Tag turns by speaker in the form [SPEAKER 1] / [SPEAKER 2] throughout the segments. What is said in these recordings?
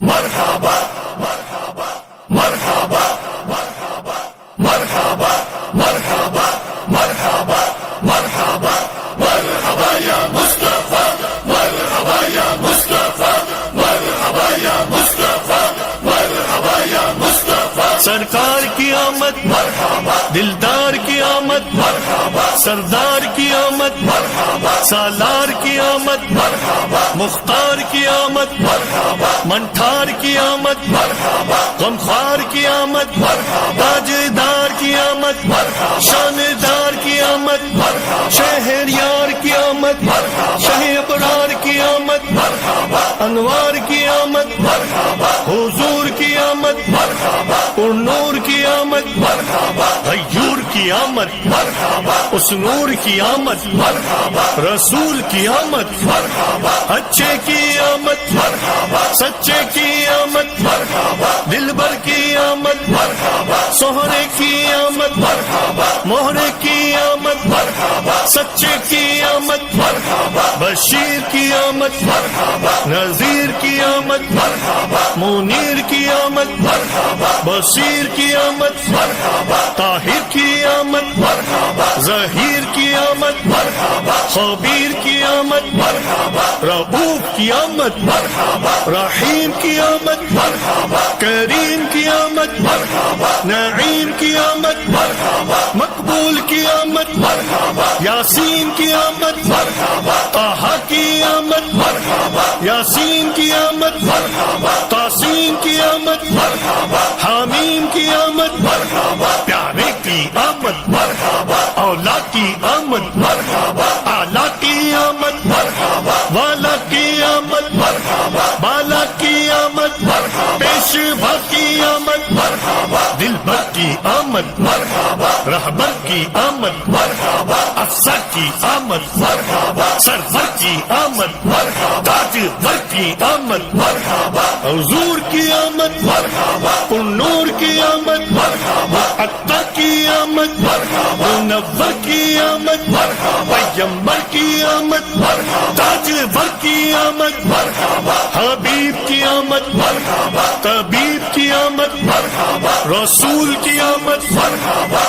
[SPEAKER 1] مرحبا مرحبا مرحبا مرحبا مرحبا مرحبا مرحبا مرحبا مرحبا یا مصطفیٰ مرحبا یا مصطفیٰ مرحبا یا مصطفیٰ مرحبا یا مصطفیٰ
[SPEAKER 2] سرکار کی آمد
[SPEAKER 1] مرحبا
[SPEAKER 2] دلدار کی آمد
[SPEAKER 1] مرحبا
[SPEAKER 2] سردار کی آمد
[SPEAKER 1] مرحبا
[SPEAKER 2] سالار کی آمد
[SPEAKER 1] مرحبا
[SPEAKER 2] مختار کی آمد
[SPEAKER 1] مرحبا
[SPEAKER 2] منٹھار کی آمد
[SPEAKER 1] مرحبا
[SPEAKER 2] غمخوار کی آمد تاجدار کی آمد شاندار کی آمد شہریار کی آمد شہ ابرار کی آمد انوار کی آمد حضور کی آمد پر نور کی آمد غیور کی آمد اس نور کی آمد رسول کی آمد اچھے کی آمد سچے کی آمد دلبر کی آمد سہرے کی آمد مہرے کی آمد سچے کی آمد بشیر کی آمد نذیر کی آمد منیر کی آمد بصیر کی آمد طاہر کی آمد ظہیر کی آمد خبیر کی آمد رؤوف کی آمد رحیم کی آمد کریم کی آمد نعیم کی آمد مقبول کی آمد یاسین کی آمد طہ کی آمد یاسین کی آمد تاسین کی آمد حامیم کی آمد پیارے کی آمد اولا کی آمد اعلیٰ کی آمد والا کی آمد بالا کی آمد پیشوا کی آمد دلبر کی آمد رہبر کی آمد افسر کی آمد سرور کی آمد تاجور کی آمد حضور کی آمد پر نور کی آمد عطا کی آمد منور کی آمد پیغمبر کی آمد تاجور کی آمد حبیب کی آمد طبیب کی آمد رسول کی آمد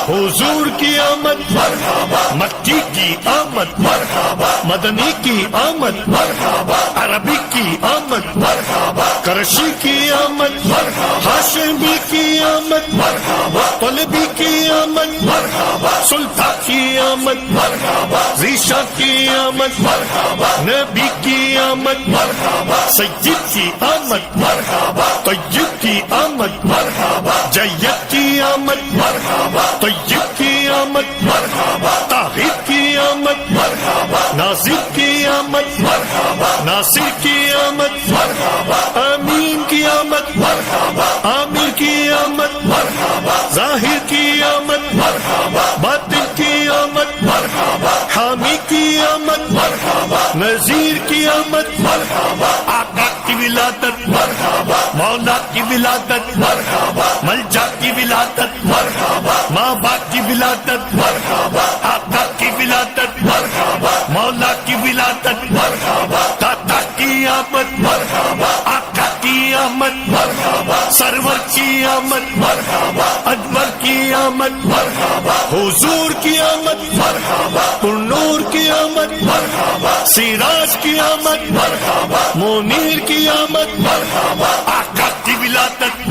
[SPEAKER 2] حضور کی آمد مکی کی آمد مدنی کی آمد عربی کی آمد کرشی کی آمد ہاشمی کی آمد طلبی کی آمد سلطان کی آمد ذیشا کی آمد نبی کی آمد سید کی آمد طیب کی آمد جید کی آمد طیب کی آمد طاہر کی آمد ناصر کی آمد ناصر کی آمد امین کی آمد عامر کی آمد ظاہر کی آمد باطن کی آمد حامی کی آمد نذیر کی آمد آقا کی ولادت مولا کی ولادت ملجا کی ولادت ماں باپ کی ولادت آقا کی ولادت مولا کی ولادت دادا کی آمد آقا کی آمد سرور کی آمد انور کی آمد حضور کی آمد پر نور کی آمد سراج کی آمد منیر کی آمد آقا کی ولادت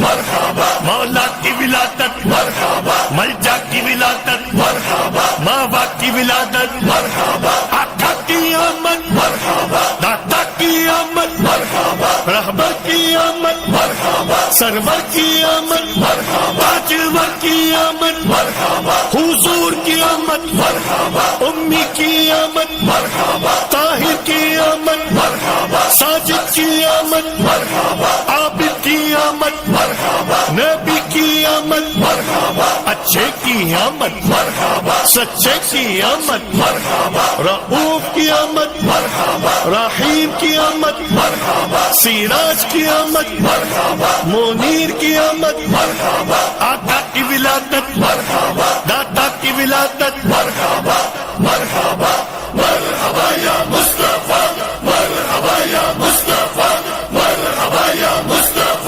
[SPEAKER 2] مولا کی ولادت ملجا کی ولادت ماں باپ کی ولادت آقا کی آمد دادا کی آمد رہبر کی آمد سرور کی آمد تاجور کی آمد حضور کی آمد امی کی آمد طاہر کی آمد ساجد کی آمد عابد کی آمد نبی کی آمد اچھے کی آمد سچے کی آمد رؤوف کی آمد رحیم کی آمد سراج کی آمد منیر کی آمد آقا کی ولادت دادا کی ولادت
[SPEAKER 1] مرحبا مرحبا یا مصطفیٰ مرحبا یا مصطفیٰ مرحبا یا مصطفیٰ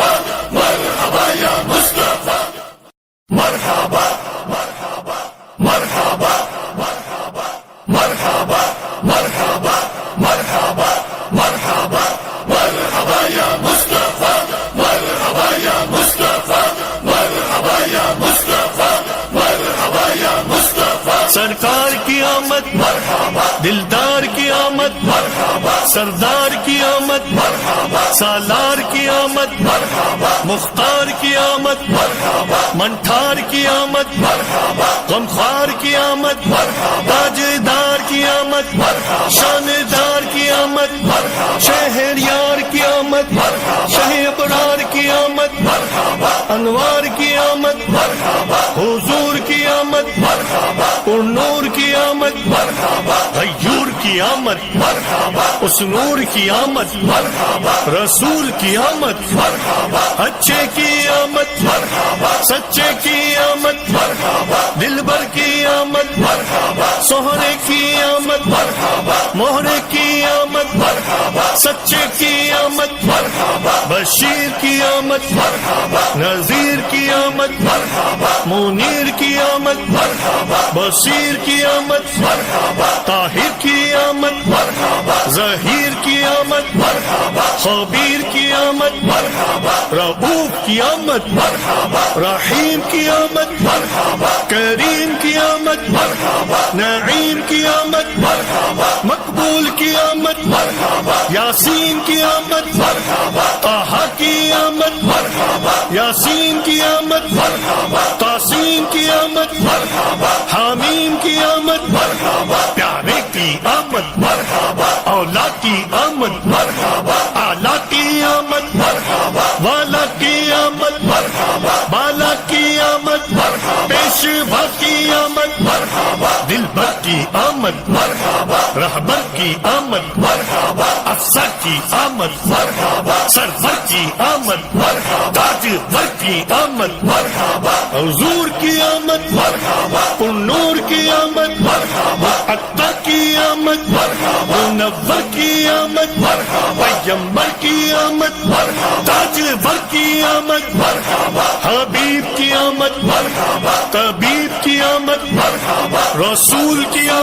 [SPEAKER 2] سردار کی آمد سالار کی آمد مختار کی آمد منٹھار کی آمد غمخوار کی آمد تاجدار کی آمد شاندار کی آمد شہریار کی آمد شہ ابرار کی آمد انوار کی آمد حضور کی آمد اور نور کی آمد غیور کی آمد اس نور کی آمد رسول کی آمد اچھے کی آمد سچے کی آمد دلبر کی آمد سہرے کی آمد مہرے کی آمد سچے کی آمد بشیر کی آمد نذیر کی آمد منیر کی آمد بصیر کی آمد طاہر کی آمد ظہیر کی آمد خبیر کی آمد رؤوف کی آمد رحیم کی آمد کریم کی آمد نعیم کی آمد مقبول کی آمد یاسین کی آمد طہ کی آمد یاسین کی آمد تاسین کی آمد حامیم کی آمد پیارے کی آمد اولا کی آمد اعلیٰ کی آمد والا کی آمد بالا کی آمد پیشوا کی آمد دلبر کی آمد رہبر کی آمد افسر کی آمد سرور کی آمد تاجور کی آمد حضور کی آمد نور کی آمد عطا کی آمد منور کی آمد پیغمبر کی آمد تاجور کی آمد حبیب کی آمد طبیب کی آمد رسول کی آمد